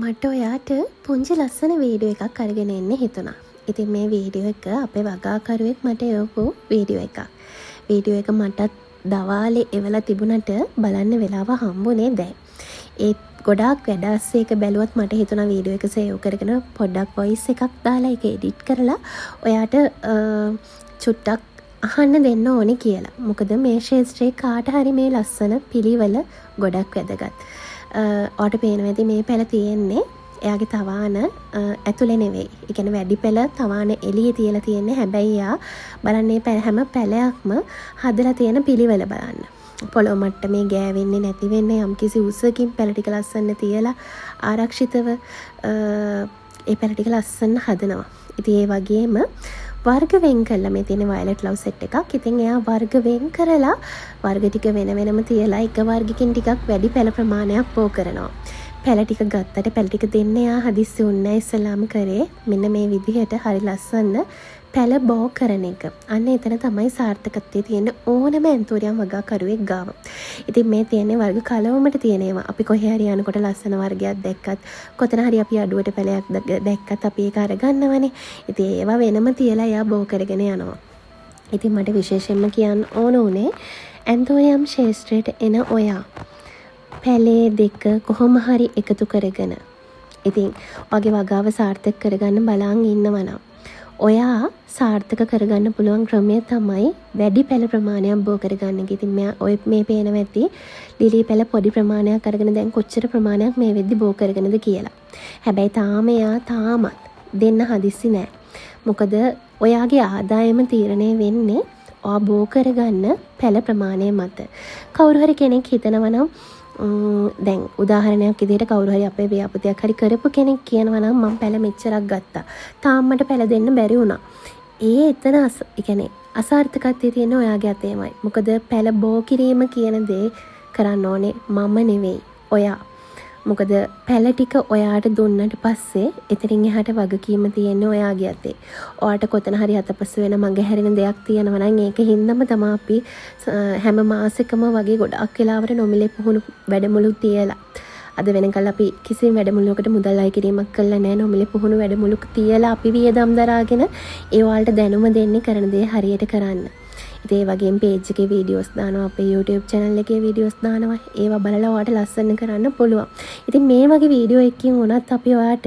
මට ඔයාට පුංචි ලස්සන වීඩියෝ එකක් අරගෙන එන්න හිතුණා. ඉතින් මේ වීඩියෝ එක අපේ වගාකරුවෙක් මට එවපු වීඩියෝ එකක්. වීඩියෝ එක මටත් දවාලේ එවලා තිබුණට බලන්න වෙලාව හම්බුනේ දැන්. ඒ ගොඩාක් වැඩ අස්සේ එක බැලුවත් මට හිතුණා වීඩියෝ එක සේව් කරගෙන පොඩ්ඩක් වොයිස් එකක් දාලා ඒක එඩිට් කරලා ඔයාට චුට්ටක් අහන්න දෙන්න ඕනේ කියලා. මොකද මේ ශේෂ්ත්‍රයේ කාට හරි මේ ලස්සන පිළිවෙල ගොඩක් වැදගත්. ඔයාට පේනවා ඇති මේ පැල තියෙන්නේ එයාගේ තවාන ඇතුලේ නෙවෙයි. ඒ කියන්නේ වැඩි පැල තවාන එළියේ තියලා තියෙන්නේ. හැබැයි එයා බලන්නේ හැම පැලයක්ම හදලා තියෙන පිළිවෙල බලන්න. පොළොව මට්ටමේ ගෑවෙන්නේ නැති වෙන්න යම්කිසි උසකින් පැල ටික ලස්සන තියලා ආරක්ෂිතව ඒ පැල ටික ලස්සන හදනවා. ඉතින් ඒ වගේම වර්ග වෙන් කරලා මේ තියෙන වයලට් ලව් සෙට් එකක්. ඉතින් එයා වර්ග වෙන් කරලා වර්ග ටික වෙන වෙනම තියලා එක වර්ගකින් ටිකක් වැඩි පැල ප්‍රමාණයක් බෝ කරනවා. පැල ටික ගත්තට පැල ටික දෙන්න එයා හදිස්සි උන්නේ ඉස්සලාම කරේ මෙන්න මේ විදිහට හරි ලස්සන පැල බෝ කරන එක. අන්න එතන තමයි සාර්ථකත්වයේ තියෙන ඕනම ඇන්තෝරියම් වගාකරුවෙක් ගාව. ඉතින් මේ තියෙන්නේ වර්ග කලවමට තියෙන ඒවා. අපි කොහේ හරි යනකොට ලස්සන වර්ගයක් දැක්කත් කොතන හරි අපි අඩුවට පැලයක් දැක්කත් අපි ඒක අරගන්නවනේ. ඉතින් ඒවා වෙනම තියලා එයා බෝ කරගෙන යනවා. ඉතින් මට විශේෂයෙන්ම කියන්න ඕන උනේ ඇන්තෝරියම් ශේෂ්ත්‍රයට එන ඔයා පැලේ දෙක කොහොම හරි එකතු කරගෙන ඉතින් ඔයාගේ වගාව සාර්ථක කරගන්න බලන් ඉන්නවනම් ඔයා සාර්ථක කරගන්න පුළුවන් ක්‍රමය තමයි වැඩි පැල ප්‍රමාණයක් බෝ කරගන්න එක. ඉතින් ඔය මේ පේනවා ඇති ලිලි පැල පොඩි ප්‍රමාණයක් අරගෙන දැන් කොච්චර ප්‍රමාණයක් මේ වෙද්දි බෝ කරගෙනද කියලා. හැබැයි තාම එයා තාමත් දෙන්න හදිස්සි නෑ. මොකද ඔයාගේ ආදායම තීරණය වෙන්නේ ඔයා බෝ කරගන්න පැල ප්‍රමාණය මත. කවුරු හරි කෙනෙක් හිතනවා නම් දැන් උදාහරණයක් විදිහට කවුරු හරි අපේ ව්‍යාපෘතියක් හරි කරපු කෙනෙක් කියනවා නම් මම පැල මෙච්චරක් ගත්තා. තාම මට පැල දෙන්න බැරි වුණා. එතන ඒ කියන්නේ අසාර්ථකත්වයේ තියෙන ඔයාගේ අතේමයි. මොකද පැල බෝ කිරීම කියන දේ කරන්න ඕනේ මම නෙවෙයි ඔයා. මොකද පැල ටික ඔයාට දුන්නට පස්සේ එතනින් එහාට වගකීම තියෙන්නේ ඔයාගේ අතේ. ඔයාට කොතන හරි අතපසු වෙන මඟ හැරෙන දෙයක් තියෙනවා නම් ඒකින්දම තමයි අපි හැම මාසෙකම වගේ ගොඩක් වෙලාවට නොමිලේ පුහුණු වැඩමුළු තියලා. අද වෙනකල් අපි කිසිම වැඩමුළුවකට මුදල් අය කිරීමක් කළා නැහැ. නොමිලේ පුහුණු වැඩමුළුක තියලා අපි වියදම් දරාගෙන ඒ වලට දැනුම දෙන්නේ කරන දේ හරියට කරන්න. ඉතින් ඒ වගේම page එකේ videos දානවා අපේ YouTube channel එකේ videos දානවා. ඒවා බලලා ඔයාලට ලස්සන කරන්න පුළුවන්. ඉතින් මේ වගේ වීඩියෝ එකකින් වුණත් අපි ඔයාලට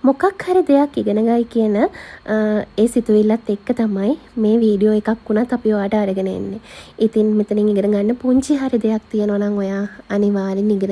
මොකක් හරි දෙයක් ඉගෙන ගයි කියන ඒ සිතුවිල්ලත් එක්ක තමයි මේ වීඩියෝ එකක් වුණත් අපි ඔයාලට අරගෙන එන්නේ. ඉතින් මෙතනින් ඉගෙන ගන්න පුංචි හරි දෙයක් තියෙනවා නම් ඔයා අනිවාර්යෙන් ඉගෙන